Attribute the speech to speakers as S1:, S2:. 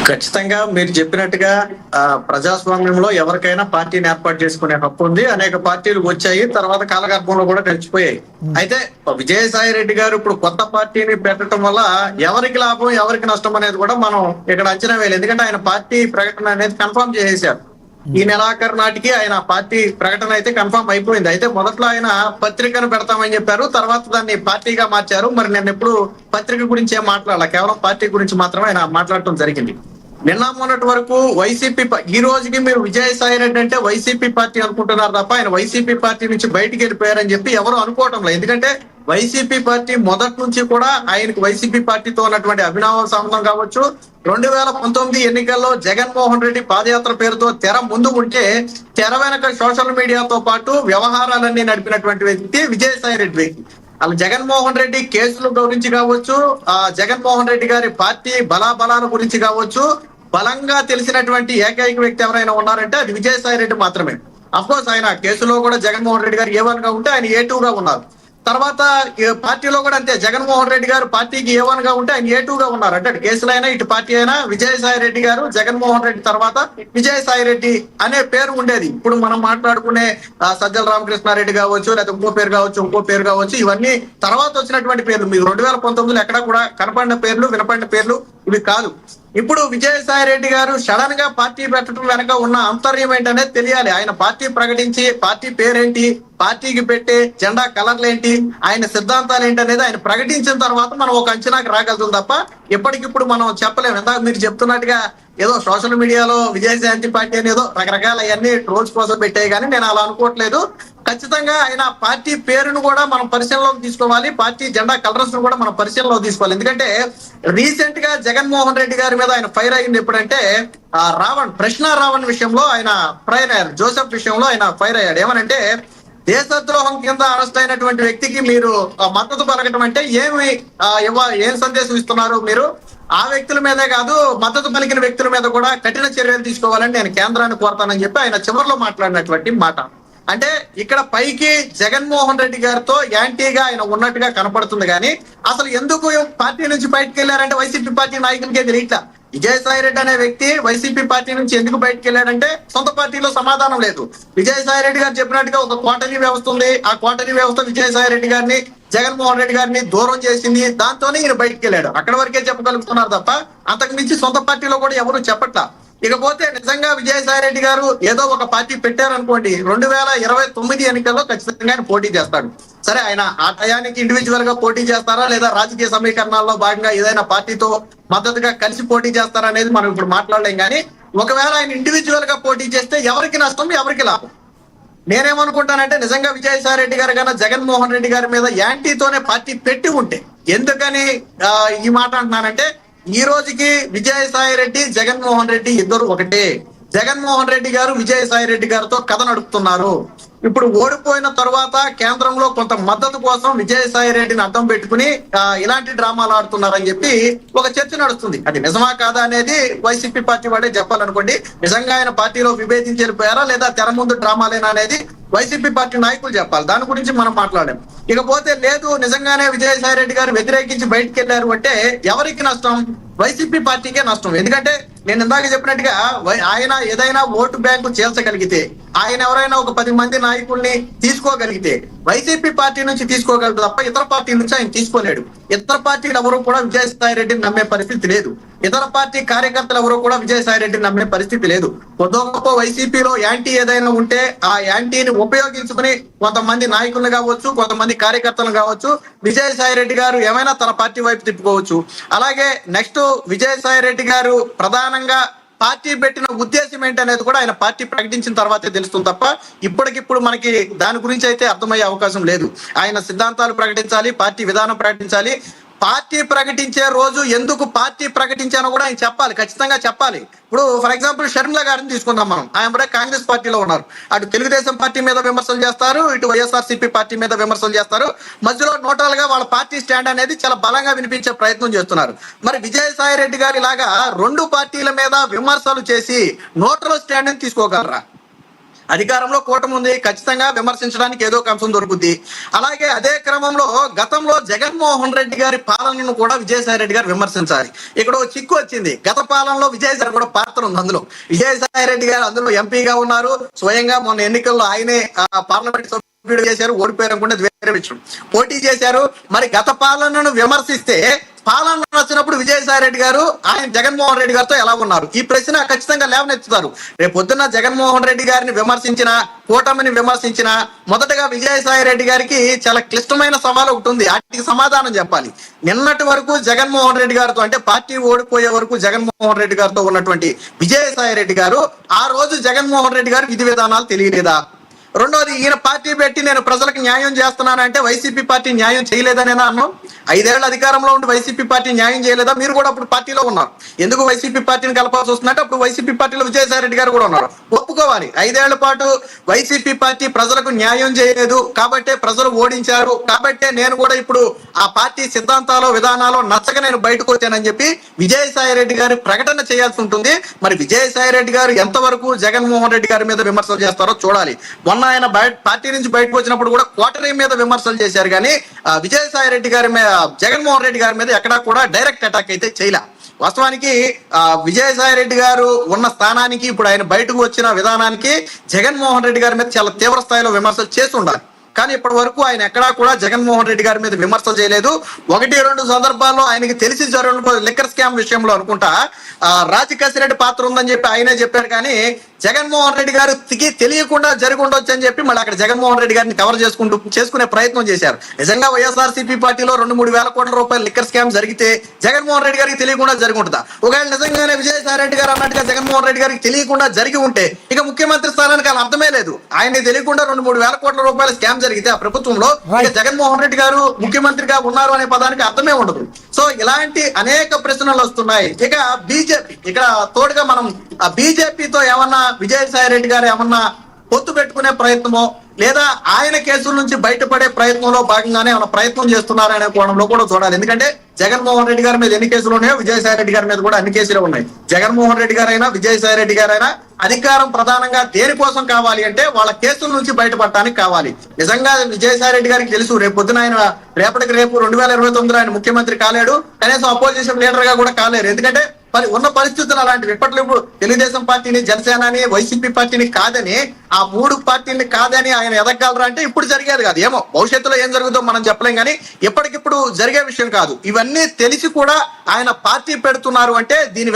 S1: ఖచ్చితంగా మీరు చెప్పినట్టుగా ప్రజాస్వామ్యంలో ఎవరికైనా పార్టీని ఏర్పాటు చేసుకునే హక్కు ఉంది. అనేక పార్టీలు వచ్చాయి, తర్వాత కాలగర్భంలో కూడా కలిసిపోయాయి. అయితే విజయసాయి రెడ్డి గారు ఇప్పుడు కొత్త పార్టీని పెట్టడం వల్ల ఎవరికి లాభం ఎవరికి నష్టం అనేది కూడా మనం ఇక్కడ అంచనా వేయాలి. ఎందుకంటే ఆయన పార్టీ ప్రకటన అనేది కన్ఫర్మ్ చేసేశారు. ఈ నెలాఖరు నాటికి ఆయన పార్టీ ప్రకటన అయితే కన్ఫర్మ్ అయిపోయింది. అయితే మొదట్లో ఆయన పత్రికను పెడతామని చెప్పారు, తర్వాత దాన్ని పార్టీగా మార్చారు. మరి నేను ఎప్పుడు పత్రిక గురించి ఏం మాట్లాడాల, కేవలం పార్టీ గురించి మాత్రమే ఆయన మాట్లాడటం జరిగింది. నిన్న మొన్నటి వరకు వైసీపీ, ఈ రోజుకి మీరు విజయసాయి రెడ్డి అంటే వైసీపీ పార్టీ అనుకుంటున్నారు తప్ప ఆయన వైసీపీ పార్టీ నుంచి బయటికి వెళ్ళిపోయారని చెప్పి ఎవరు అనుకోవటం లేదు. ఎందుకంటే వైసీపీ పార్టీ మొదటి నుంచి కూడా ఆయనకు వైసీపీ పార్టీతో ఉన్నటువంటి అభినవ సంబంధం కావచ్చు. 2019 ఎన్నికల్లో జగన్మోహన్ రెడ్డి పాదయాత్ర పేరుతో తెర ముందు ఉంటే తెర వెనక సోషల్ మీడియాతో పాటు వ్యవహారాలన్నీ నడిపినటువంటి వ్యక్తి విజయసాయి రెడ్డి వ్యక్తి. అలా జగన్మోహన్ రెడ్డి కేసుల గురించి కావచ్చు, జగన్మోహన్ రెడ్డి గారి పార్టీ బలాబలాల గురించి కావచ్చు, బలంగా తెలిసినటువంటి ఏకైక వ్యక్తి ఎవరైనా ఉన్నారంటే అది విజయసాయి రెడ్డి మాత్రమే. అఫ్కోర్స్ ఆయన కేసులో కూడా జగన్మోహన్ రెడ్డి గారు A1 గా ఉంటే ఆయన A2 గా ఉన్నారు. తర్వాత పార్టీలో కూడా అంతే, జగన్మోహన్ రెడ్డి గారు పార్టీకి A1 గా ఉంటే ఆయన A2 గా ఉన్నారు. అంటే అటు కేసులైనా ఇటు పార్టీ అయినా విజయసాయి రెడ్డి గారు జగన్మోహన్ రెడ్డి తర్వాత విజయసాయి రెడ్డి అనే పేరు ఉండేది. ఇప్పుడు మనం మాట్లాడుకునే సజ్జల రామకృష్ణారెడ్డి కావచ్చు, లేదా ఇంకో పేరు కావచ్చు, ఇవన్నీ తర్వాత వచ్చినటువంటి పేర్లు. మీరు 2019లో ఎక్కడా కూడా కనపడిన పేర్లు, వినపడిన పేర్లు ఇవి కాదు. ఇప్పుడు విజయసాయి రెడ్డి గారు సడన్ గా పార్టీ పెట్టడం వెనక ఉన్న అంతర్యం ఏంటనేది తెలియాలి. ఆయన పార్టీ ప్రకటించి పార్టీ పేరేంటి, పార్టీకి పెట్టే జెండా కలర్లు ఏంటి, ఆయన సిద్ధాంతాలు ఏంటి అనేది ఆయన ప్రకటించిన తర్వాత మనం ఒక అంచనాకి రాగలుగుతాం తప్ప ఇప్పటికిప్పుడు మనం చెప్పలేము. ఇందాక మీరు చెప్తున్నట్టుగా ఏదో సోషల్ మీడియాలో విజయశాంతి పార్టీ అని ఏదో రకరకాల అవన్నీ ట్రోల్స్ కోసం పెట్టాయి, కానీ నేను అలా అనుకోవట్లేదు. ఖచ్చితంగా ఆయన పార్టీ పేరును కూడా మనం పరిశీలనలోకి తీసుకోవాలి, పార్టీ జెండా కలర్స్ ను కూడా మనం పరిశీలనలోకి తీసుకోవాలి. ఎందుకంటే రీసెంట్ గా జగన్మోహన్ రెడ్డి గారి మీద ఆయన ఫైర్ అయింది ఎప్పుడంటే రావణ్ విషయంలో ఆయన ఫైర్ అయ్యారు. జోసెఫ్ విషయంలో ఆయన ఫైర్ అయ్యాడు. ఏమనంటే దేశద్రోహం కింద అరెస్ట్ అయినటువంటి వ్యక్తికి మీరు మద్దతు పలకటం అంటే ఏం సందేశం ఇస్తున్నారు మీరు? ఆ వ్యక్తుల మీదే కాదు, మద్దతు పలికిన వ్యక్తుల మీద కూడా కఠిన చర్యలు తీసుకోవాలని నేను కేంద్రాన్ని కోరతానని చెప్పి ఆయన చివరిలో మాట్లాడినటువంటి మాట. అంటే ఇక్కడ పైకి జగన్మోహన్ రెడ్డి గారితో యాంటీగా ఆయన ఉన్నట్టుగా కనపడుతుంది, కానీ అసలు ఎందుకు పార్టీ నుంచి బయటకు వెళ్ళారంటే వైసీపీ పార్టీ నాయకులకే తెలియట్లా. విజయసాయి రెడ్డి అనే వ్యక్తి వైసీపీ పార్టీ నుంచి ఎందుకు బయటకు వెళ్ళాడంటే సొంత పార్టీలో సమాధానం లేదు. విజయసాయి రెడ్డి గారు చెప్పినట్టుగా ఒక కోటరీ వ్యవస్థ ఉంది, ఆ కోటరీ వ్యవస్థ విజయసాయి రెడ్డి గారిని, జగన్మోహన్ రెడ్డి గారిని దూరం చేసింది. దాంతోనే ఈయన బయటకు వెళ్ళాడు. అక్కడ వరకే చెప్పగలుగుతున్నారు తప్ప అంతకు మించి సొంత పార్టీలో కూడా ఎవరు చెప్పట్లా. ఇకపోతే నిజంగా విజయసాయి రెడ్డి గారు ఏదో ఒక పార్టీ పెట్టారనుకోండి, 2029 ఎన్నికల్లో ఖచ్చితంగా ఆయన పోటీ చేస్తాడు. సరే, ఆయన ఆ టయానికి ఇండివిజువల్ గా పోటీ చేస్తారా లేదా రాజకీయ సమీకరణాల్లో భాగంగా ఏదైనా పార్టీతో మద్దతుగా కలిసి పోటీ చేస్తారా అనేది మనం ఇప్పుడు మాట్లాడలేం. కానీ ఒకవేళ ఆయన ఇండివిజువల్ గా పోటీ చేస్తే ఎవరికి నష్టం, ఎవరికి లాభం? నేనేమనుకుంటానంటే నిజంగా విజయసాయి రెడ్డి గారు కన్నా జగన్మోహన్ రెడ్డి గారి మీద యాంటీతోనే పార్టీ పెట్టి ఉంటే, ఎందుకని ఈ మాట అంటున్నానంటే ఈ రోజుకి విజయసాయి రెడ్డి, జగన్మోహన్ రెడ్డి ఇద్దరు ఒకటే. జగన్మోహన్ రెడ్డి గారు విజయసాయి రెడ్డి గారితో కథ నడుపుతున్నారు. ఇప్పుడు ఓడిపోయిన తర్వాత కేంద్రంలో కొంత మద్దతు కోసం విజయసాయి రెడ్డిని అడ్డం పెట్టుకుని ఇలాంటి డ్రామాలు ఆడుతున్నారని చెప్పి ఒక చర్చ నడుస్తుంది. అది నిజమా కాదా అనేది వైసీపీ పార్టీ వాడే చెప్పాలనుకోండి. నిజంగా ఆయన పార్టీలో విభేదించి వెళ్ళిపోయారా లేదా తెర ముందు డ్రామాలేనా అనేది వైసీపీ పార్టీ నాయకులు చెప్పాలి. దాని గురించి మనం మాట్లాడాం. ఇకపోతే లేదు, నిజంగానే విజయసాయి రెడ్డి గారు వ్యతిరేకించి బయటకు వెళ్ళారు అంటే ఎవరికి నష్టం? వైసీపీ పార్టీకే నష్టం. ఎందుకంటే నేను ఇందాక చెప్పినట్టుగా ఆయన ఏదైనా ఓటు బ్యాంకు చేల్చగలిగితే, ఆయన ఎవరైనా ఒక 10 మంది నాయకుల్ని తీసుకోగలిగితే వైసీపీ పార్టీ నుంచి తీసుకోగలదు తప్ప ఇతర పార్టీ నుంచి ఆయన తీసుకోలేడు. ఇతర పార్టీలు ఎవరు కూడా విజయసాయి రెడ్డిని నమ్మే పరిస్థితి లేదు. ఇతర పార్టీ కార్యకర్తలు ఎవరు కూడా విజయసాయి రెడ్డిని నమ్మే పరిస్థితి లేదు. కొద్ది గొప్ప వైసీపీలో యాంటీ ఏదైనా ఉంటే ఆ యాంటీని ఉపయోగించుకుని కొంతమంది నాయకులు కావచ్చు, కొంతమంది కార్యకర్తలు కావచ్చు, విజయసాయి రెడ్డి గారు ఏమైనా తన పార్టీ వైపు తిప్పుకోవచ్చు. అలాగే నెక్స్ట్ విజయసాయి రెడ్డి గారు ప్రధానంగా పార్టీ పెట్టిన ఉద్దేశం ఏంటనేది కూడా ఆయన పార్టీ ప్రకటించిన తర్వాతే తెలుస్తుంది తప్ప ఇప్పటికిప్పుడు మనకి దాని గురించి అయితే అర్థమయ్యే అవకాశం లేదు. ఆయన సిద్ధాంతాలు ప్రకటించాలి, పార్టీ విధానం ప్రకటించాలి. పార్టీ ప్రకటించే రోజు ఎందుకు పార్టీ ప్రకటించానో కూడా ఆయన చెప్పాలి, ఖచ్చితంగా చెప్పాలి. ఇప్పుడు ఫర్ ఎగ్జాంపుల్ షర్మిల గారిని తీసుకుందాం మనం. ఆయన కాంగ్రెస్ పార్టీలో ఉన్నారు. అటు తెలుగుదేశం పార్టీ మీద విమర్శలు చేస్తారు, ఇటు వైఎస్ఆర్సీపీ పార్టీ మీద విమర్శలు చేస్తారు. మధ్యలో న్యూట్రల్ గా వాళ్ళ పార్టీ స్టాండ్ అనేది చాలా బలంగా వినిపించే ప్రయత్నం చేస్తున్నారు. మరి విజయసాయి రెడ్డి గారి లాగా 2 పార్టీల మీద విమర్శలు చేసి న్యూట్రల్ స్టాండ్ ని తీసుకోగలరా? అధికారంలో కూటమి ఉంది, ఖచ్చితంగా విమర్శించడానికి ఏదో ఒక అంశం దొరుకుద్ది. అలాగే అదే క్రమంలో గతంలో జగన్మోహన్ రెడ్డి గారి పాలనను కూడా విజయసాయి రెడ్డి గారు విమర్శించాలి. ఇక్కడ ఓ చిక్కు వచ్చింది. గత పాలనలో విజయసాయి కూడా పాత్ర ఉంది అందులో. విజయసాయి రెడ్డి గారు అందులో ఎంపీగా ఉన్నారు. స్వయంగా మొన్న ఎన్నికల్లో ఆయనే పార్లమెంట్ సభ్యుడు చేశారు. ఓడిపోయారు అనుకుంటే వేరే విషయం. పోటీ చేశారు. మరి గత పాలనను విమర్శిస్తే పాలన నచ్చినప్పుడు విజయసాయి రెడ్డి గారు ఆయన జగన్మోహన్ రెడ్డి గారితో ఎలా ఉన్నారు? ఈ ప్రశ్న ఖచ్చితంగా లేవనెత్తుతారు. రేపు పొద్దున్న జగన్మోహన్ రెడ్డి గారిని విమర్శించిన, కూటమిని విమర్శించిన మొదటగా విజయసాయి రెడ్డి గారికి చాలా క్లిష్టమైన సవాలు ఒకటి ఉంది. వాటికి సమాధానం చెప్పాలి. నిన్నటి వరకు జగన్మోహన్ రెడ్డి గారితో, అంటే పార్టీ ఓడిపోయే వరకు జగన్మోహన్ రెడ్డి గారితో ఉన్నటువంటి విజయసాయి రెడ్డి గారు ఆ రోజు జగన్మోహన్ రెడ్డి గారు విధి విధానాలు తెలియలేదా? రెండోది, ఈయన పార్టీ పెట్టి నేను ప్రజలకు న్యాయం చేస్తున్నానంటే వైసీపీ పార్టీ న్యాయం చేయలేదనేనా అన్నాం? 5 ఏళ్ల అధికారంలో ఉండి వైసీపీ పార్టీ న్యాయం చేయలేదా? మీరు కూడా అప్పుడు పార్టీలో ఉన్నారు. ఎందుకు వైసీపీ పార్టీని కలపాల్సి వస్తుందంటే అప్పుడు వైసీపీ పార్టీలో విజయసాయి రెడ్డి గారు కూడా ఉన్నారు. ఒప్పుకోవాలి, 5 ఏళ్ల పాటు వైసీపీ పార్టీ ప్రజలకు న్యాయం చేయలేదు కాబట్టే ప్రజలు ఓడించారు, కాబట్టే నేను కూడా ఇప్పుడు ఆ పార్టీ సిద్ధాంతాలు విధానాలు నచ్చక నేను బయటకు వచ్చానని చెప్పి విజయసాయి రెడ్డి గారి ప్రకటన చేయాల్సి ఉంటుంది. మరి విజయసాయి రెడ్డి గారు ఎంతవరకు జగన్మోహన్ రెడ్డి గారి మీద విమర్శలు చేస్తారో చూడాలి. మొన్న ఆయన పార్టీ నుంచి బయటకు వచ్చినప్పుడు కూడా కోటరీ మీద విమర్శలు చేశారు, కానీ విజయసాయి రెడ్డి గారి మీద, జగన్మోహన్ రెడ్డి గారి మీద ఎక్కడా కూడా డైరెక్ట్ అటాక్ అయితే చేయలే. వాస్తవానికి విజయసాయి రెడ్డి గారు ఉన్న స్థానానికి ఇప్పుడు ఆయన బయటకు వచ్చిన విధానానికి జగన్మోహన్ రెడ్డి గారి మీద చాలా తీవ్ర స్థాయిలో విమర్శలు చేసి ఉండాలి. కానీ ఇప్పటి వరకు ఆయన ఎక్కడా కూడా జగన్మోహన్ రెడ్డి గారి మీద విమర్శలు చేయలేదు. 1-2 సందర్భాల్లో ఆయనకి తెలిసి జరిగిన లిక్కర్ స్కామ్ విషయంలో అనుకుంటా రాజకేశిరెడ్డి పాత్ర ఉందని చెప్పి ఆయనే చెప్పారు, కానీ జగన్మోహన్ రెడ్డి గారికి తెలియకుండా జరిగి ఉండొచ్చు అని చెప్పి మళ్ళీ అక్కడ జగన్మోహన్ రెడ్డి గారిని కవర్ చేసుకునే ప్రయత్నం చేశారు. నిజంగా వైఎస్ఆర్సీపీ పార్టీలో 2-3 వేల కోట్ల రూపాయల లిక్కర్ స్కామ్ జరిగితే జగన్మోహన్ రెడ్డి గారికి తెలియకుండా జరిగి ఉంటుందా? ఒకవేళ నిజంగానే విజయసాయి రెడ్డి గారు అన్నట్టుగా జగన్మోహన్ రెడ్డి గారికి తెలియకుండా జరిగి ఉంటే ఇక ముఖ్యమంత్రి స్థానానికి అలా అర్థమే లేదు. ఆయన తెలియకుండా 2-3 వేల కోట్ల రూపాయల స్కామ్ జరిగితే ఆ ప్రభుత్వంలో జగన్మోహన్ రెడ్డి గారు ముఖ్యమంత్రిగా ఉన్నారు అనే పదానికి అర్థమే ఉండదు. సో ఇలాంటి అనేక ప్రశ్నలు వస్తున్నాయి. ఇక బీజేపీ, ఇక్కడ తోడుగా మనం ఆ బీజేపీతో ఏమన్నా విజయసాయి రెడ్డి గారు ఏమన్నా పొత్తు పెట్టుకునే ప్రయత్నమో లేదా ఆయన కేసుల నుంచి బయటపడే ప్రయత్నంలో భాగంగానే ఏమైనా ప్రయత్నం చేస్తున్నారనే కోణంలో కూడా చూడాలి. ఎందుకంటే జగన్మోహన్ రెడ్డి గారి మీద ఎన్ని కేసులు ఉన్నాయో విజయసాయి రెడ్డి గారి మీద కూడా అన్ని కేసులు ఉన్నాయి. జగన్మోహన్ రెడ్డి గారైనా విజయసాయి రెడ్డి గారైనా అధికారం ప్రధానంగా దేనికోసం కావాలి అంటే వాళ్ళ కేసుల నుంచి బయటపడటానికి కావాలి. నిజంగా విజయసాయి రెడ్డి గారికి తెలుసు రేపు పొద్దున ఆయన రేపు 2029 ఆయన ముఖ్యమంత్రి కాలేడు, కనీసం అపోజిషన్ లీడర్ గా కూడా కాలేరు. ఎందుకంటే ఉన్న పరిస్థితులు అలాంటివి. ఇప్పట్లో ఇప్పుడు తెలుగుదేశం పార్టీని, జనసేనని, వైసీపీ పార్టీని కాదని, ఆ 3 పార్టీని కాదని ఆయన ఎదగలరా అంటే ఇప్పుడు జరిగేది కాదు. ఏమో భవిష్యత్తులో ఏం జరుగుతుందో మనం చెప్పలేం, కానీ ఎప్పటికిప్పుడు జరిగే విషయం కాదు. ఇవన్నీ తెలిసి కూడా ఆయన పార్టీ పెడుతున్నారు అంటే దీని